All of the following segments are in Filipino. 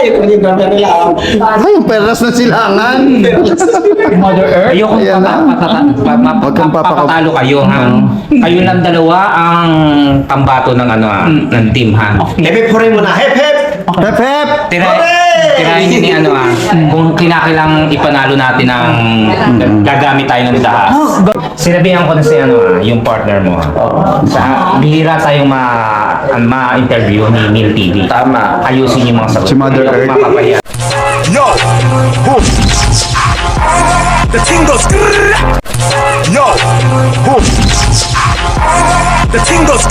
Ayaw ko yung ganda nila. Ay, yung perlas na silangan. Mother Earth. Ayoko Ayan na. Huwag kang papatalo kayo, ha? Kayo lang dalawa ang pambato ng ng team, ha? Hep, hooray mo na. Hep, hep! Hep, hep! Tirahin niyo ni kung kinakailang ipanalo natin ang gagamit tayo ng dahas. Sinabihan ko na si yung partner mo. Sa bihira tayong ma-interview ni Mil TV. Tama. Ayusin yung mga sagot. Si Mother Hindi ako Earth. mapapahiya. Yo, who? The ting goes. Yo, who? The ting goes.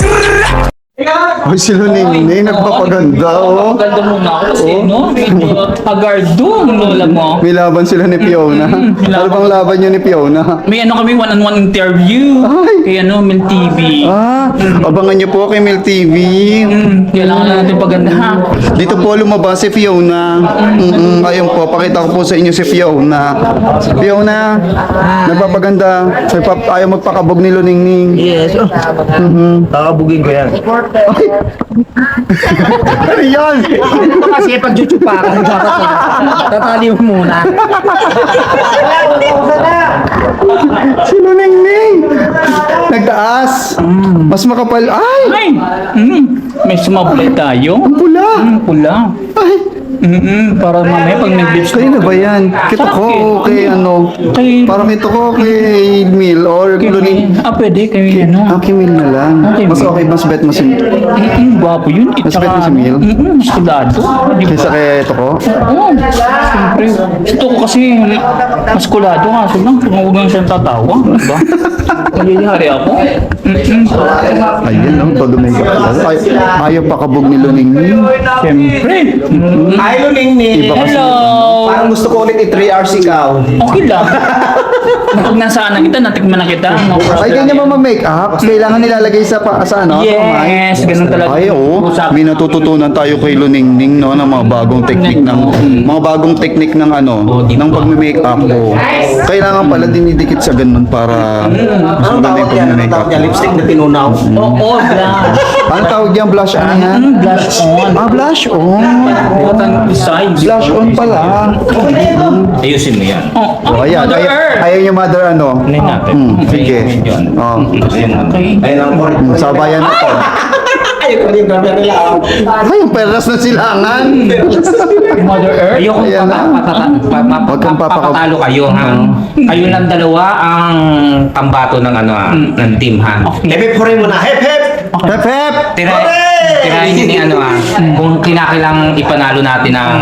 Ay, si Luningning, nagpapaganda, oh. Ganda muna ako kasi, no? Medyo agardo ang lola mo. May laban sila ni Fiona. Ano bang laban niyo ni Fiona? May kami one-on-one interview. Ay. Kay Mil TV. Abangan niyo po kay Mil TV. Kailangan natin paganda, ha? Dito po lumabas si Fiona. Ayun po, pakita ko po sa inyo si Fiona. Fiona, nagpapaganda. Ayaw magpakabog ni Luningning. Yes. Kakabugin ko yan. Ay! Ano yan? Kasi pag chuchupa ka, tatali mo muna. Si Luningning! Nagtaas! Mas makapal. Ay! Ay! May sumablay tayo. Ang pula! Pula. Ay! Para mamaya pag nag-lips Kayo na ba yan? Kita ko kay parang ito ko kay Mil or Luning. Pwede kay Kay Mil na lang. Okay, Mas Mil. okay, mas bet mo si Gwapo yun. Mas bet mo si Mil. Mas kulado. Di ba? Kaysa kay ito ko. Oo. Siyempre. Ito ko kasi mas kulado nga. So lang, huwag lang siyang tatawa. Diba? Magyayari ako. Ayun lang, todo may kapal. Ayaw pakabog ni Luningning. Siyempre. Hi, Luningning. Iba kasi. Hello. Parang gusto ko ulit i-3 hours ikaw. Okay lang. Pag nasaan na kita, natikman na kita. Ay, ganyan ba mag-makeup? Kailangan nilalagay sa ano? Yes, ganun talaga. Ay, oo. May natututunan tayo kay Luningning, no, ng mga bagong technique ng ng pagme-makeup. Oh. Kailangan pala dinidikit sa ganun para mas Anong maganda tawag yung yan? Anong pagme-makeup. tawag yan? Lipstick na tinunaw. Oo, blush. Ano tawag yan? Blush ano yan? Blush on. Blush on. Butang side. Blush on pala. Ayusin mo yan. Oh, ayan. Mother Earth. Ayaw yung mother ano? Ano natin? Sige. Oh. Ayun ang more. Sabayan na to. Ayaw ko yung ganda nila. Ay, yung perlas na silangan. Mother Earth. Ayoko Ayan na. Huwag kang papatalo kayo, ha? Kayo lang dalawa ang pambato ng ng team, ha? Hep, hooray mo na. Hep, hep! Hep, hep! Tirahin niyo ni kung kinakailang ipanalo natin ang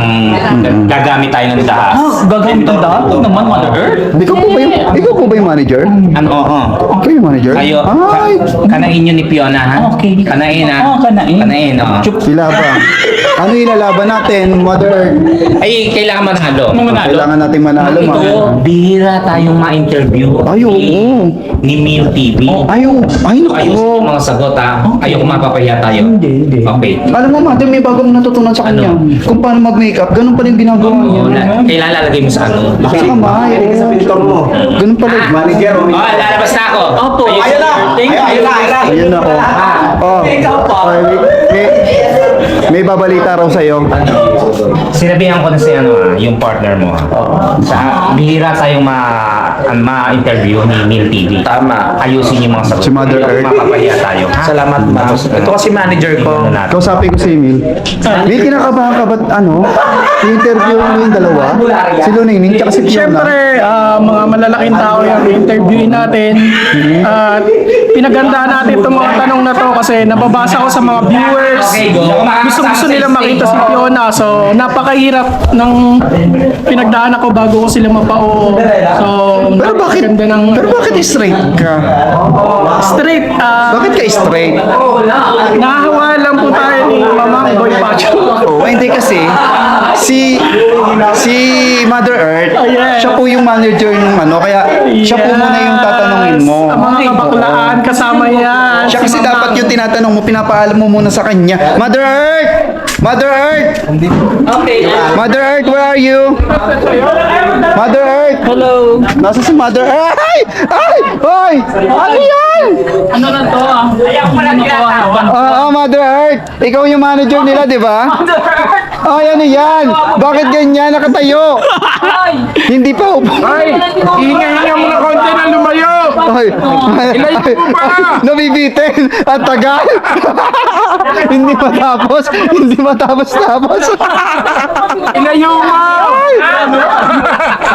gagamit tayo ng dahas. Gagamit ang dahil. Huwag naman, Mother Earth. Ikaw po ba yung manager? Oo. Kayo yung manager? Kayo, Ay! kanain nyo ni Fiona, ha? Okay. Kanain, ha? Oo, kanain. Kanain, oo. Sila ba? Ano ilalaban natin, Mother Earth? Ay, kailangan manalo. Kailangan natin manalo, Ito, ma. bihira tayong ma-interview Ay, oo. ni Mil TV. Ay, Ayos naku. yung mga sagot, ha? Ayoko mapapahiya tayo. Hindi. Okay. Alam mo, Mother, may bagong natutunan sa kanya. Kung paano mag-makeup, ganun pa rin ginagawa niya. Kailangan lalagay mo sa ano. Sa kamay. Sa pintor mo. Ganun pala. Manager. Oh, lalabas na ako. Opo. Ayun na. Thank you. Ayun na. Ayun na. Ayun ako. Oh. Ikaw pa. May babalita raw sa'yo. Sinabihan ko na si yung partner mo. Sa bihira tayong ma-interview ni Mil TV. Tama. Ayusin yung mga sagot. Si Mother Hindi ako Earth. mapapahiya tayo. ha? Salamat, ma'am. Ito kasi manager ko. Kausapin ko si Emil. May kinakabahan ka ba't i-interview mo yung dalawa? Si Luningning tsaka si Fiona. Siyempre, mga malalaking tao yung interviewin natin. At pinagandaan natin itong mga tanong na to kasi nababasa ko sa mga viewers. Okay, go. Gusto nila makita si Fiona. So, napakahirap ng pinagdaan ako bago ko sila mapao. So, Pero bakit straight ka? straight. Bakit ka straight? Nahahawa lang po tayo ni Mamang Boy Pacho. Oh, hindi kasi si Mother Earth, yes. siya po yung manager ng kaya siya po muna yung tatanungin mo. Ang mga kabaklaan, kasama yan. Siya kasi Si Mamang. dapat yung tinatanong mo, pinapaalam mo muna sa kanya. Mother Earth! Mother Earth! Okay. Mother Earth, where are you? Mother Earth! Hello. Nasa si Mother Earth? Ay! Ay! Ay! Ano yan? Ano na to? Ayaw ko lang Oo, Mother Earth. Ikaw yung manager nila, di ba? Mother Earth. Ay, ano yan? Bakit ganyan? Nakatayo. Hindi pa upo. Ay, hinga-hinga mo na konti na lumayo. Ay, Ilayo mo pa. nabibitin. At tagal. Hindi matapos. Hindi matapos-tapos. Ilayo mo.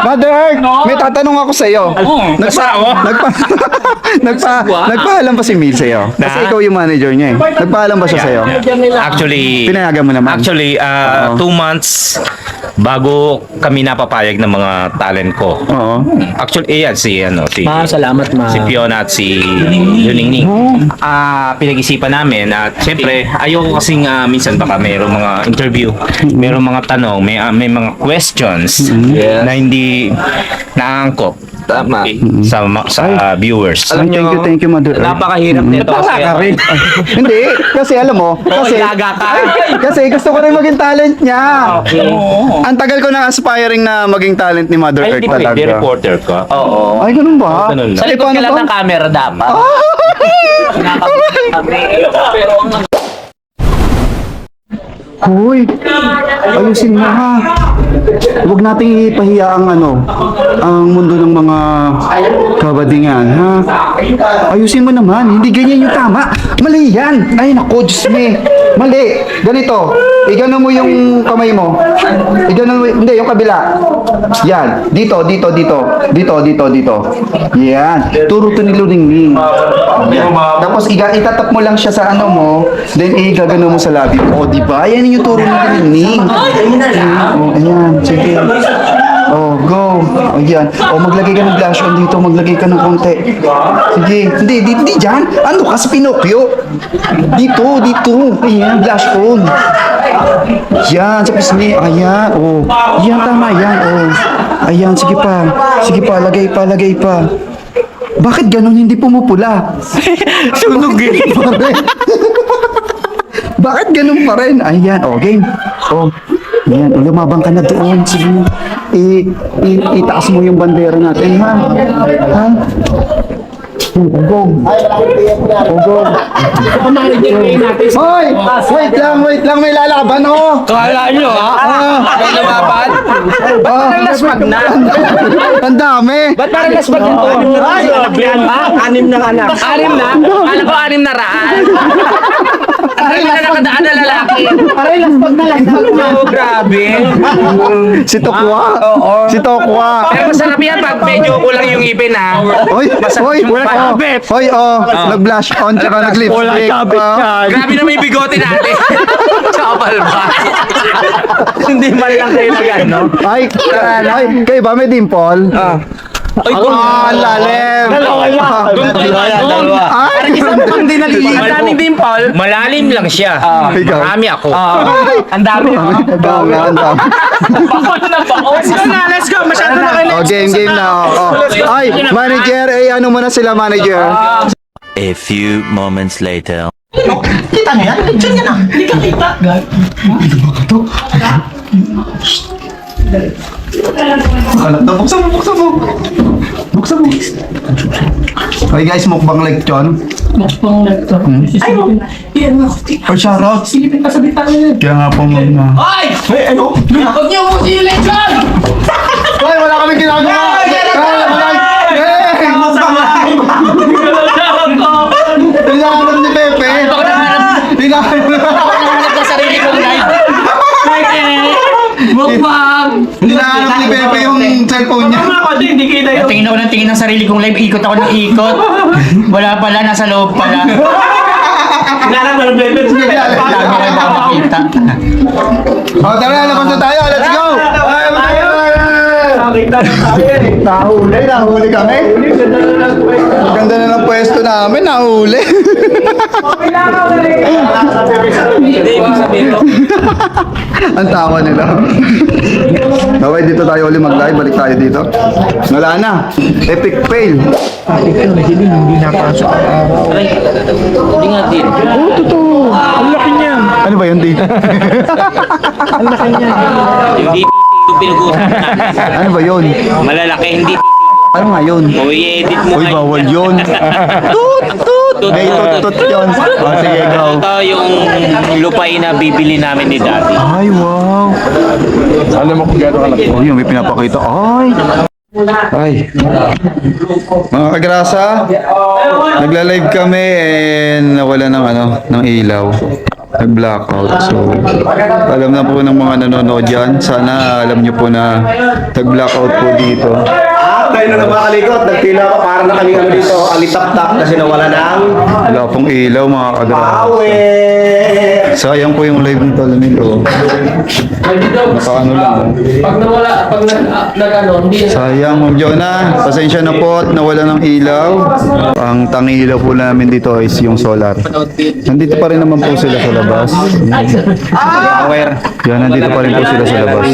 Mother Earth, may tatanong ako sa iyo. Nagpaalam pa si Mil sa iyo. Kasi ikaw yung manager niya eh. Nagpaalam ba siya sa iyo? Actually, Pinayagan mo naman. Actually, 2 months bago kami napapayag ng mga talent ko. Oo. Actually, yan si Salamat, ma. si Fiona at si Yuningning. Pinag-isipan namin at syempre ayoko kasing minsan baka mayroong mga interview, mayroong mga tanong, may mga questions na hindi naangkop. Tama. Sa viewers. Ay, thank you, Mother Earth. Napakahirap nito kasi. Hindi, kasi alam mo, kasi gusto ko rin maging talent niya. Ang tagal ko na aspiring na maging talent ni Mother Earth talaga. Hindi reporter ka. Oo. Ay, ganun ba? Ganun lang. Sa likod ka lang ng camera dapat. Hoy, ayusin mo ha. Huwag nating ipahiya ang ang mundo ng mga kabadingan, ha? Ayusin mo naman, hindi ganyan yung tama. Mali yan. Ay, naku, Diyos me. Mali. Ganito, igano mo yung kamay mo. Igano mo, hindi, yung kabila. Yan, dito. Yan, turo to ni Luningning. Tapos itatap mo lang siya sa mo, then igagano mo sa labi mo. O, diba? Yan yung turo ni Luningning. O, ayan, sige. Oh, go. O, yan. O, maglagay ka ng blush on dito. Maglagay ka ng konti. Sige. Hindi dyan. Ano ka sa Pinocchio? Dito. Ayan, blush on. Yan, sa pisngi. Ayan, oh. Yan, tama yan, oh. Ayan, sige pa. Lagay pa. Bakit ganun hindi pumupula? Sunog pa rin. Bakit ganun pa rin? Ayan, oh, game. Oh, ayan, lumabang ka na doon. Sige, itaas mo yung bandera natin, ha? Ha? Go. Hoy! Wait lang, may lalaban, oh! Kala nyo, ha? May lumaban? Parang laspag na. Ang dami! Ba't parang laspag yun to? Anim na anak. Anim na? Alam ko 6 na raan. Aray na nakadaan na lalaki. Aray, laspag na. Oh, grabe. Si Tokwa. Si Tokwa. Pero masarap yan pag medyo kulang yung ipin, ha? Hoy! Nag-blush on tsaka nag-lipstick. Grabe na may bigote natin. Kapal ba? Hindi man lang kayo no? Ay, kayo ba may dimple? Ay, ang lalim. Dalawa. Ay, Ang daming dimple. Malalim lang siya. Ikaw. Marami ako. Ang dami. Ang dami. Sige na, let's go. Masyado na kayo. Oh, game na. Ay, manager, ano mo na sila, manager? A few moments later. Buksan mo. Okay guys, mukbang lechon. Or shoutout. Silipin ka sa bitangin. Kaya nga po muna. Ay! Ano? Huwag niyo mo si Lechon! Hoy, wala kami ginagawa! Hinahanap ni Pepe! Hinahanap sa sarili kong live. Mukbang! Hinahanap ni Pepe yung cellphone niya. Hindi kita yun. Tingin ako ng tingin ng sarili kong live. Ikot ako ng ikot. Wala pala, nasa loob pala. Hinahanap na ng bebe. Dami na nakakita. O, tara, labas na tayo. Let's go! Nahuli kami. Ganda na ng pwesto namin, nahuli. Ang tawa nila. Okay, dito tayo ulit mag-live. Balik tayo dito. Wala na. Epic fail. Hindi nga din. Oo, totoo. Ang laki niya. Ano ba yun, di? Ang laki niya. Hindi yung pinag-uusapan natin. Ano ba yun? Malalaki, hindi Ano nga yun? o i-edit mo Uy, ngayon. bawal yun. Tut! May tutut yun. Oh, sige, go. Ito yung lupain na bibili namin ni Daddy. Ay, wow. Alam mo kung gano'n kalaki. Oh, yun, may pinapakita. Ay. Mga kagrasa, nagla-live kami and nawala ng ng ilaw. Nag-blackout. So, alam na po ng mga nanonood dyan. Sana alam nyo po na nag-blackout po dito. Tayo na nabakalikot, nagpila pa para na kami dito, alitap-tap kasi nawala ng Wala pong ilaw, mga kagrasa. Sayang po yung live ng Tolmilo. Nakaano lang. Pag nawala, pag nag-ano, hindi Sayang, Ma'am Jonah. Pasensya na po at nawala ng ilaw. Ang tangi ilaw po namin dito is yung solar. Nandito pa rin naman po sila sa labas. Yan, nandito pa rin po sila sa labas.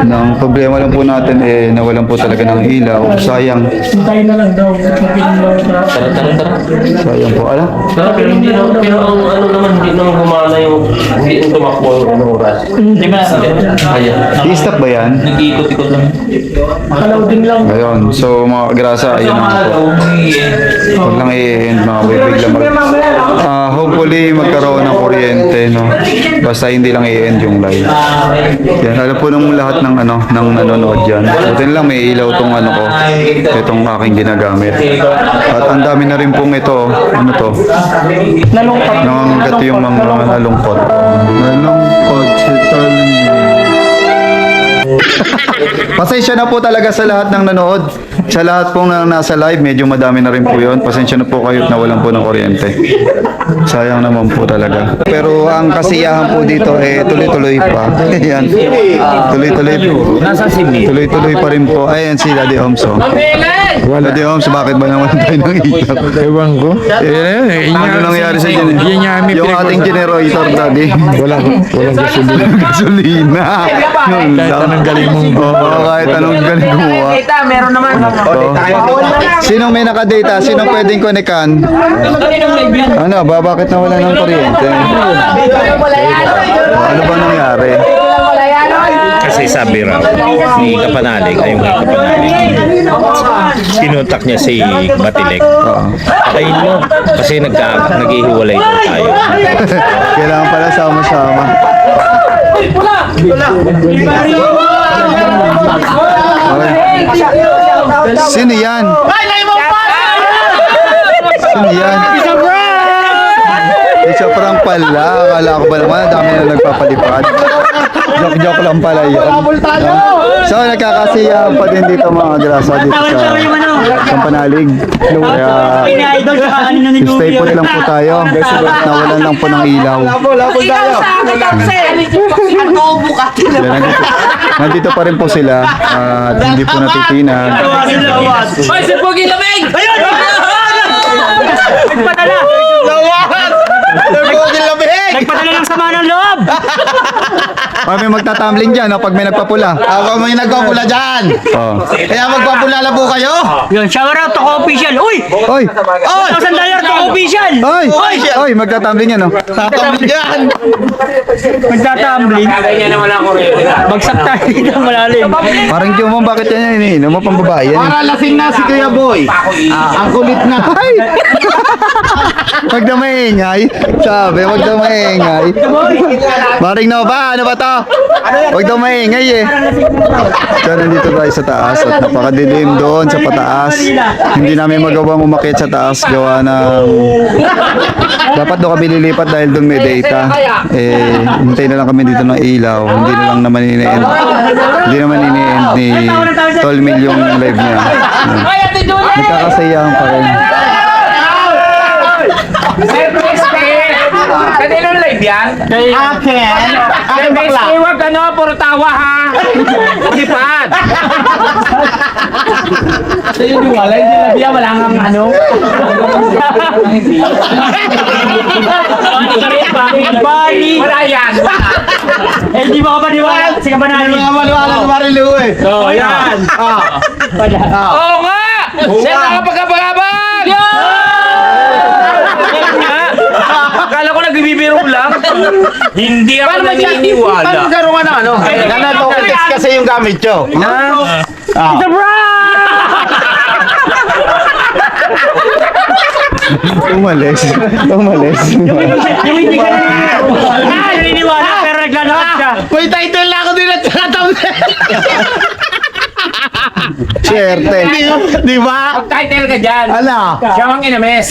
Ang problema lang po natin nawalan po talaga ng ilaw. Sayang. tayo na lang daw. Sayang po. Ala? Pero hindi na, pero ang ano naman, hindi naman humana yung, hindi yung tumakbo yung oras. Hindi ba? Kaya. I-stop ba yan? Nag-iikot-ikot lang. Makalaw din lang. Ayun. So, mga grasa, ayun na po. Huwag lang i-end, mga bigla hopefully, magkaroon ng kuryente, no? Basta hindi lang i-end yung live. Yan, alam po ng lahat ng ng nanonood dyan. Buti lang may ilaw tong ko, itong aking ginagamit. At ang dami na rin pong ito, Nalungkot. nangangagat yung mga nalungkot. Nalungkot si Pasensya na po talaga sa lahat ng nanood. Sa lahat pong nasa live, medyo madami na rin po yun. Pasensya na po kayo at nawalan po ng kuryente. Sayang naman po talaga. Pero ang kasiyahan po dito, tuloy-tuloy pa. Ayan. Tuloy-tuloy po. Tuloy-tuloy pa rin po. Ayan si Daddy Homes. Oh. Daddy Homes, bakit ba naman tayo ng ilaw? Ewan ko. Ano nangyari sa generator? Yung ating generator, Daddy. Walang gasolina. Gasolina. Yun Kahit lang. anong galing mong Oo, kahit anong galing gumawa. meron naman. Sinong may nakadata? Sinong pwedeng konekan? Ano ba? Bakit nawala ng kuryente? Ano ba nangyari? Kasi sabi raw ni Kapanalig, ay yung Kapanalig, sinuntak niya si Batilik. Patayin mo. Kasi nag-ihiwalay daw tayo. Kailangan pala sama-sama. Okay. Sino yan? Sino yan? Isa prank pala. Akala ko ba naman, dami na nagpapalipad. Joke lang pala yun. So, nagkakasiyahan pa din dito mga grasa dito sa Panalig. Kaya, stay put lang po tayo. Nawalan lang po ng ilaw. Nandito pa rin po sila at hindi po natitinag. Hoy, si Pogi Lamig! Ayun! Nagpadala! Nagpadala ng sama ng loob! May magtatumbling dyan pag may nagpapula. Ako may nagpapula dyan. Oh. Kaya magpapula na po kayo. Yun, shower out to official! Uy! Oy! $1,000 to official! Oy! Oy! Magtatumbling yan Tatambling dyan. Magtatumbling. Kaya naman ako rin. Bagsak tayo dito ng malalim. Parang Jumong, bakit yan iniinom mo pang babae yan? Para lasing na si Kuya Boy. Ang kulit na. Ay! Wag na maingay. Sabi, wag na maingay. Maring na ba? Ano ba to? Wag na maingay eh. So, nandito tayo sa taas at napakadilim doon sa pataas. Hindi namin magawang umakyat sa taas gawa ng... Dapat doon kami lilipat dahil doon may data. Hintay na lang kami dito ng ilaw. Hindi na lang naman ini-end. Hindi naman ini-end ni Tolmil yung live niya. Nagkakasayahan pa rin. Kanino live yan? Akin. Akin bakla. Huwag puro tawa ha. Lipad. Yung wala, hindi na biya, wala nga ano. Bali! Wala yan. Eh, di mo ka ba diwala? Sige ba namin? Maliwala ni Marilu eh. So, yan. Oo nga! Siya nakapagkabagabag! Akala ko nagbibiro lang. Hindi ako naniniwala. Paano karoon na ano? Ganito, text kasi yung gamit nyo. It's a prank! Umalis. Yung hindi ka naniniwala pero naglalakad siya. May title na ako din at thumbnail. Swerte. Di ba? Title ka dyan. Ano? Siya ang inames.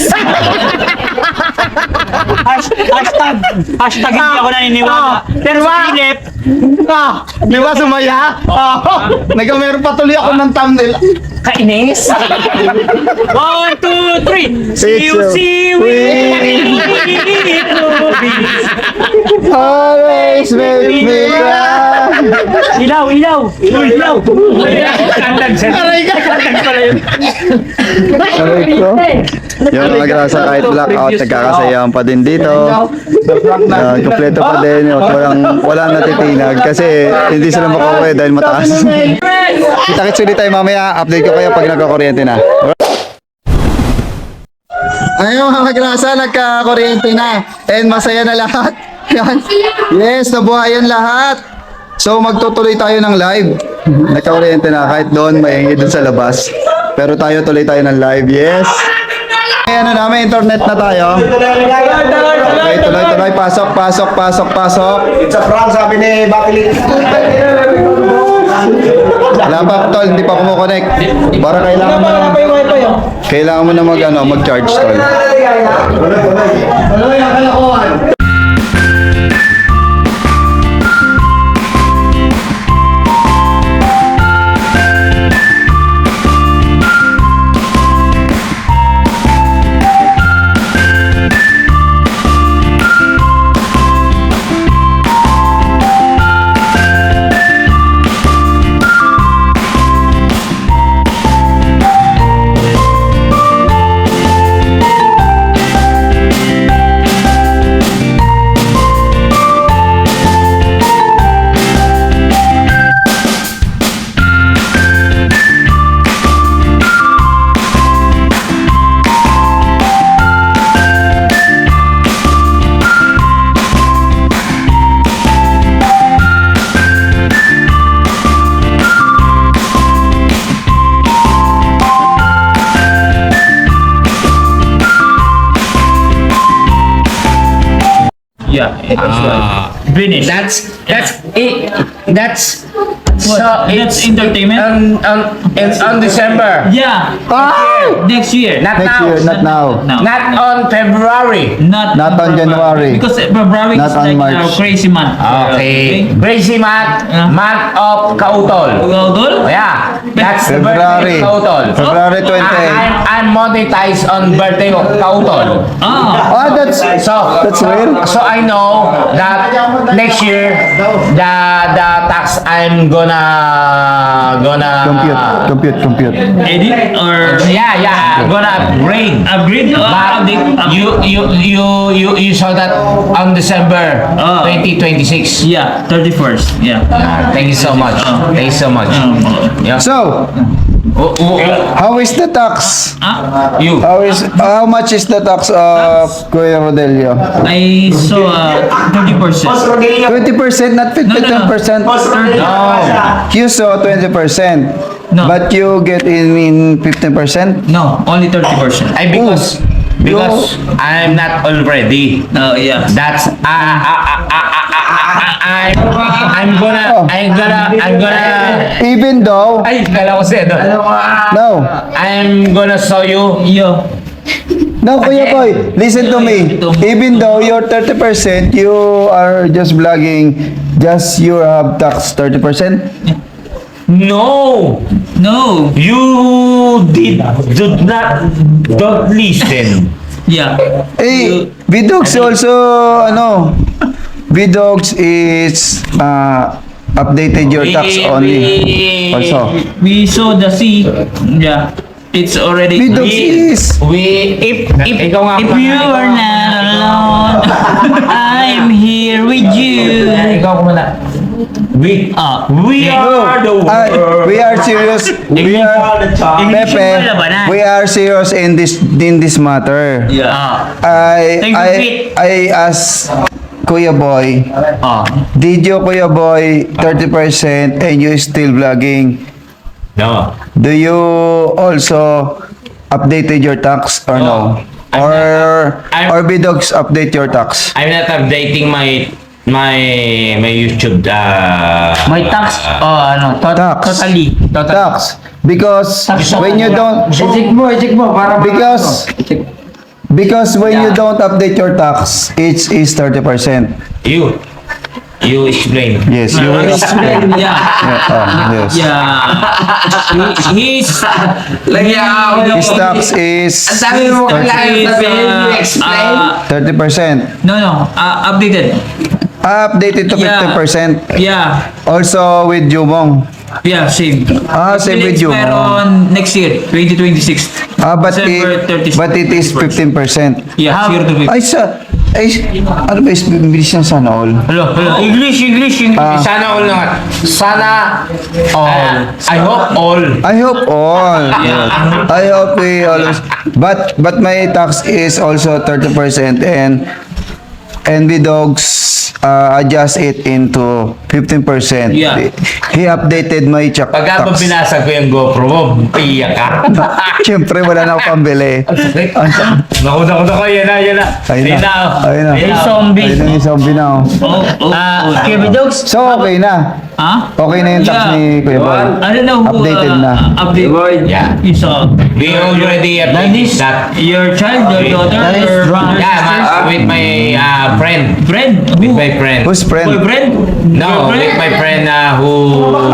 Hashtag hindi ako naniniwala. Pero si Philip, Di ba sumaya? Nagkameron pa tuloy ako ng thumbnail. Kainis. 1, 2, 3. See you. Always make me cry. Ilaw. Aray ka! Aray ko. Yung mga grasa kahit blackout, nagkakasayahan pa din dito. Kompleto pa din. Walang natitinag kasi hindi sila makauwi dahil mataas. Kita-kits ulit tayo mamaya. Update ko kayo pag nagkakuryente na. Ayun mga grasa, nagkakuryente na. And masaya na lahat. Yan. Yes, nabuhayan lahat. So magtutuloy tayo ng live. Nagkakuryente na kahit doon maingay doon sa labas. Pero tuloy tayo ng live. Yes. Ayan na namin, internet na tayo. Okay, tuloy. Pasok. It's a prank, sabi ni Bakili. Wala pa, tol, hindi pa kumukonect. Para kailangan mo na mag-charge, tol. yeah, it was finished. That's it. That's so That's entertainment? on December. Yeah. Next year. Not Next now. year, not now. No. Not on February. Not on January. Because February Not is on like March. our crazy month. Okay. Crazy month. Month of Kautol. Kautol? Yeah. That's the February. birthday of Kautol. February 28. I'm monetized on birthday of Kautol. Oh, that's real. So I know that next year the tax I'm gonna Compute. Edit or yeah gonna upgrade. upgrade? But Update? you saw that on December 2026. Yeah, 31st. Yeah. Thank you so much. Thank you so much. Yeah. So, how is the tax? You. How much is the tax of Kuya Rodelio? I saw 30%. 20%, not 52%. No. You saw 20%. No. But you get in 15%? No, only 30%. Because I'm not already. No, yeah. That's I'm gonna Even though, ay kala ko siya doon. no, I'm gonna show you. no, Kuya Boy, listen to me. Even though you're 30%, you are just vlogging, just you have tax 30%? No, you don't listen. Yeah. Eh, Vidogs also, Vidogs is updated your tax only. Also. We saw the sea. Yeah. It's already. Vidogs is, If ikaw nga If you are not alone, I'm here with you. ikaw muna. We are the world. we are serious. We are, Pepe, we are serious in this matter. Yeah. I ask Kuya Boy, did you Kuya Boy 30% and you still vlogging? No. Do you also updated your tax or no? Or Bidogs update your tax? I'm not updating my YouTube. May tax, Tax. totally. Tax. Because when you don't, Eject mo, para because when you don't update your tax, it is 30%. You explain. Yes, you will explain. Yeah. Yes. Yeah. He's His tax is sabi mo kailangan sabihin, you explain. 30%. no, updated. Updated to Yeah. 50%. Yeah. Also with Jumong. Yeah, same. Same with you. Meron next year, 2026. December 30. But it is 15%. Yeah, 0 to 50. Ano ba is bilis ng sana all? Hello. English. Sana all naman. Sana all. I hope all. I hope all. Yes. I hope we always. But my tax is also 30% and Bidogs adjust it into 15%. Yeah. He updated my tax. Pagka binasag ko yung GoPro mo, iyak ka. Siyempre wala na akong pambili. Naku, yan na. Ayun na. Ayun na. Hey, zombie. Ayun na yung zombie na. Kevin Dogs. So okay na. Okay na yung tax ni Kuya Boy. I don't know who Updated na. update. Yeah. You saw. We already updated that. Your child, your daughter, your Yeah, with my friend. friend. With my friend. Who's friend? Boyfriend? No, with my friend who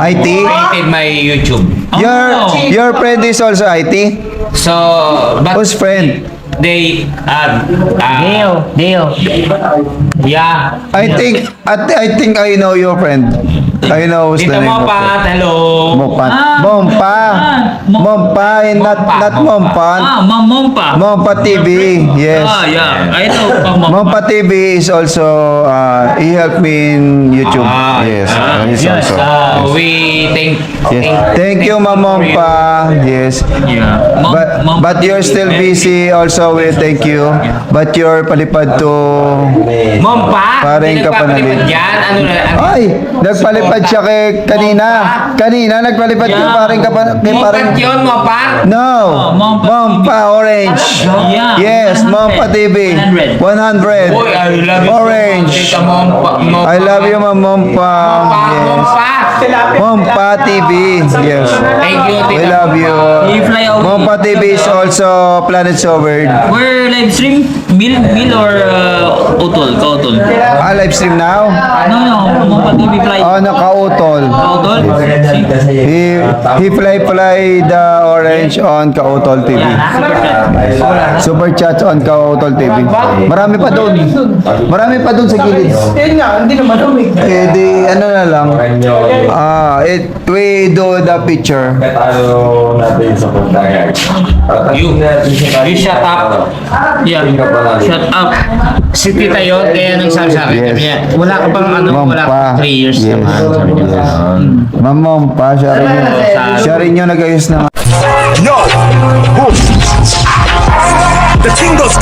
IT? created my YouTube. Your friend is also IT? So, but Who's friend? they Deo. yeah. I think I know your friend. I know who's the Dito name mo of it. pa, hello. Mompa, and not Mompan. Mompa. Mompa TV, yes. Yeah. I know. Mompa TV is also, he helped me in YouTube. Yes, he's yes. also. We Yes. Thank you, Ma'am Mompa. Yes. Yeah. But you're still busy also with thank you. But you're palipad to Mompa, Parang hindi kapanalig. nagpapalipad yan. Ano na? Ay, nagpalipad siya kay kanina. Kanina nagpalipad kay parang kay parang Mompa yun, Mompa? No. Mompa Orange. Yeah. Yes, 100. Mompa TV. 100. Uy, I love you. Orange. Tita Mompa. I love you, Ma'am Mompa. Yes. Mompa. Mompa TV. Yes. Thank you, We Tita love you. You fly away. Mompa TV is also Planet Sovereign. Where live stream? Mill or Utol? Kautol? Live stream now? No. Mompa TV fly. Nakautol. Kautol? He fly the orange on Kautol TV. Super chat on Kautol TV. Marami pa doon. Marami pa doon sa gilid. Yun nga, hindi naman umig. Di ano na lang. We do the picture. You shut up. Yeah. Shut up. Si Tita yun, kaya nang sabi sa akin, Yes. sabi niya, wala ka pang ano, wala ka pang 3 years Yes. naman. Sabi niya. Ma'am Mompa, siya rin yung nag-ayos ng Yo, the king goes.